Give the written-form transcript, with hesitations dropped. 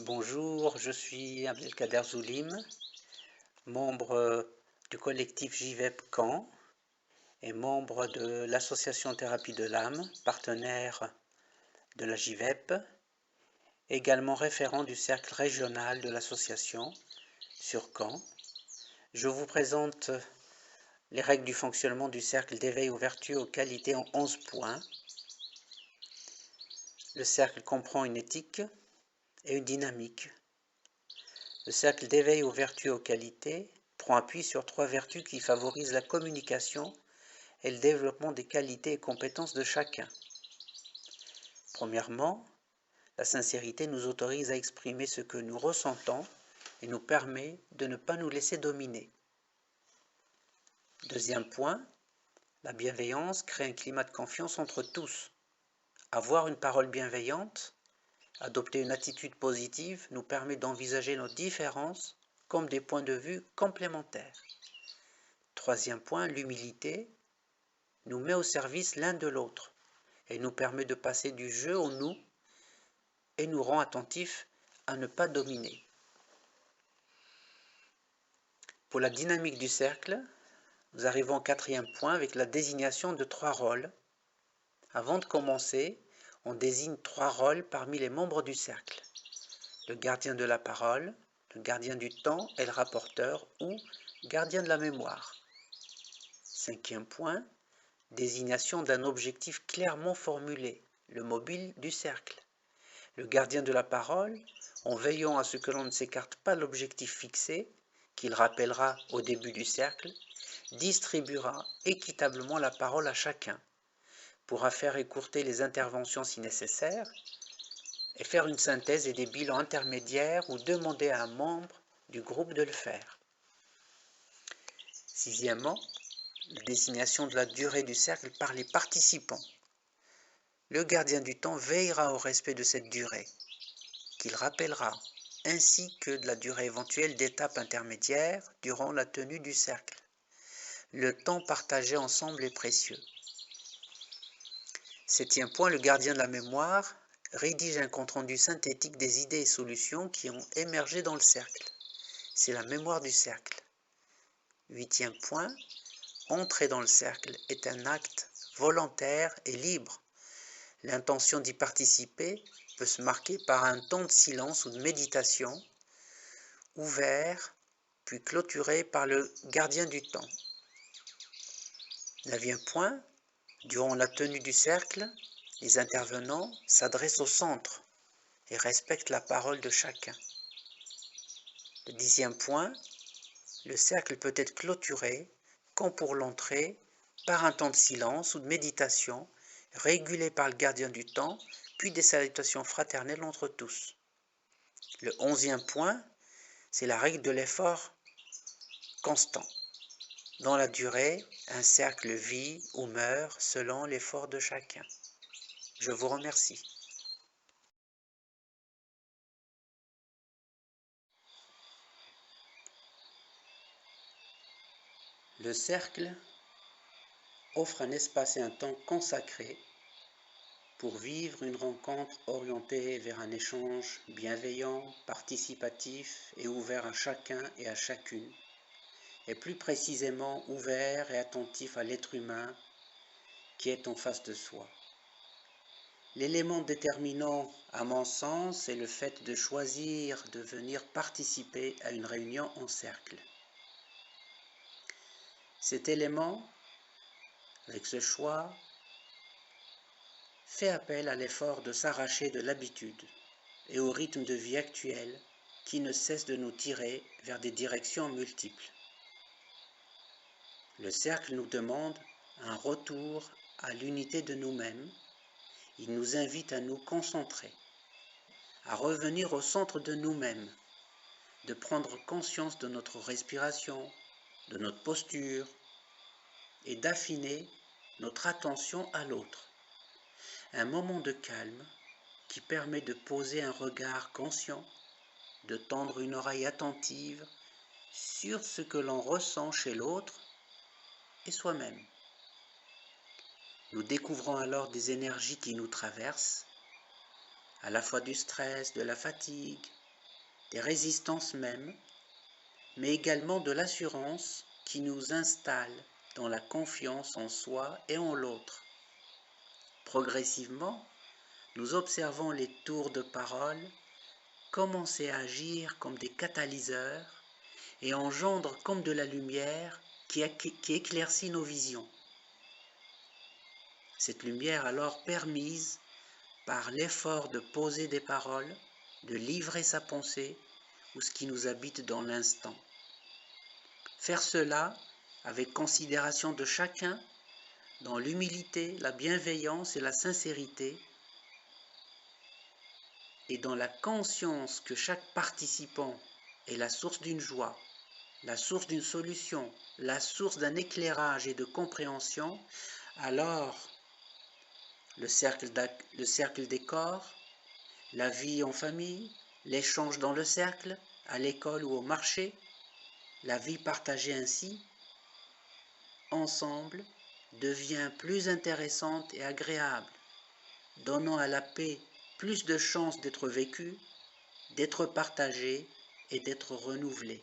Bonjour, je suis Abdelkader Zoulim, membre du collectif JVEP Caen et membre de l'association Thérapie de l'âme, partenaire de la JVEP, également référent du cercle régional de l'association sur Caen. Je vous présente les règles du fonctionnement du cercle d'éveil aux vertus aux qualités en 11 points. Le cercle comprend une éthique et une dynamique. Le cercle d'éveil aux vertus aux qualités prend appui sur 3 vertus qui favorisent la communication et le développement des qualités et compétences de chacun. Premièrement, la sincérité nous autorise à exprimer ce que nous ressentons et nous permet de ne pas nous laisser dominer. Deuxième point, la bienveillance crée un climat de confiance entre tous. Avoir une parole bienveillante, adopter une attitude positive nous permet d'envisager nos différences comme des points de vue complémentaires. Troisième point, l'humilité nous met au service l'un de l'autre et nous permet de passer du jeu au nous et nous rend attentifs à ne pas dominer. Pour la dynamique du cercle, nous arrivons au 4e point avec la désignation de 3 rôles. Avant de commencer, on désigne 3 rôles parmi les membres du cercle. Le gardien de la parole, le gardien du temps et le rapporteur ou gardien de la mémoire. 5e point, désignation d'un objectif clairement formulé, le mobile du cercle. Le gardien de la parole, en veillant à ce que l'on ne s'écarte pas de l'objectif fixé, qu'il rappellera au début du cercle, distribuera équitablement la parole à chacun, pourra faire écourter les interventions si nécessaire, et faire une synthèse et des bilans intermédiaires ou demander à un membre du groupe de le faire. Sixièmement, la désignation de la durée du cercle par les participants. Le gardien du temps veillera au respect de cette durée, qu'il rappellera, ainsi que de la durée éventuelle d'étapes intermédiaires durant la tenue du cercle. Le temps partagé ensemble est précieux. 7e point, le gardien de la mémoire rédige un compte-rendu synthétique des idées et solutions qui ont émergé dans le cercle. C'est la mémoire du cercle. 8e point, entrer dans le cercle est un acte volontaire et libre. L'intention d'y participer peut se marquer par un temps de silence ou de méditation, ouvert, puis clôturé par le gardien du temps. 9e point, durant la tenue du cercle, les intervenants s'adressent au centre et respectent la parole de chacun. Le 10e point, le cercle peut être clôturé, comme pour l'entrée, par un temps de silence ou de méditation, régulé par le gardien du temps, puis des salutations fraternelles entre tous. Le 11e point, c'est la règle de l'effort constant. Dans la durée, un cercle vit ou meurt selon l'effort de chacun. Je vous remercie. Le cercle offre un espace et un temps consacré pour vivre une rencontre orientée vers un échange bienveillant, participatif et ouvert à chacun et à chacune, et plus précisément ouvert et attentif à l'être humain qui est en face de soi. L'élément déterminant, à mon sens, est le fait de choisir de venir participer à une réunion en cercle. Cet élément, avec ce choix, fait appel à l'effort de s'arracher de l'habitude et au rythme de vie actuel qui ne cesse de nous tirer vers des directions multiples. Le cercle nous demande un retour à l'unité de nous-mêmes. Il nous invite à nous concentrer, à revenir au centre de nous-mêmes, de prendre conscience de notre respiration, de notre posture et d'affiner notre attention à l'autre. Un moment de calme qui permet de poser un regard conscient, de tendre une oreille attentive sur ce que l'on ressent chez l'autre et soi-même. Nous découvrons alors des énergies qui nous traversent, à la fois du stress, de la fatigue, des résistances même, mais également de l'assurance qui nous installe dans la confiance en soi et en l'autre. Progressivement, nous observons les tours de parole commencer à agir comme des catalyseurs et engendrent comme de la lumière qui éclaircit nos visions. Cette lumière alors permise par l'effort de poser des paroles, de livrer sa pensée ou ce qui nous habite dans l'instant. Faire cela avec considération de chacun, dans l'humilité, la bienveillance et la sincérité, et dans la conscience que chaque participant est la source d'une joie, la source d'une solution, la source d'un éclairage et de compréhension, alors le cercle des corps, la vie en famille, l'échange dans le cercle, à l'école ou au marché, la vie partagée ainsi, ensemble, devient plus intéressante et agréable, donnant à la paix plus de chances d'être vécue, d'être partagée et d'être renouvelée.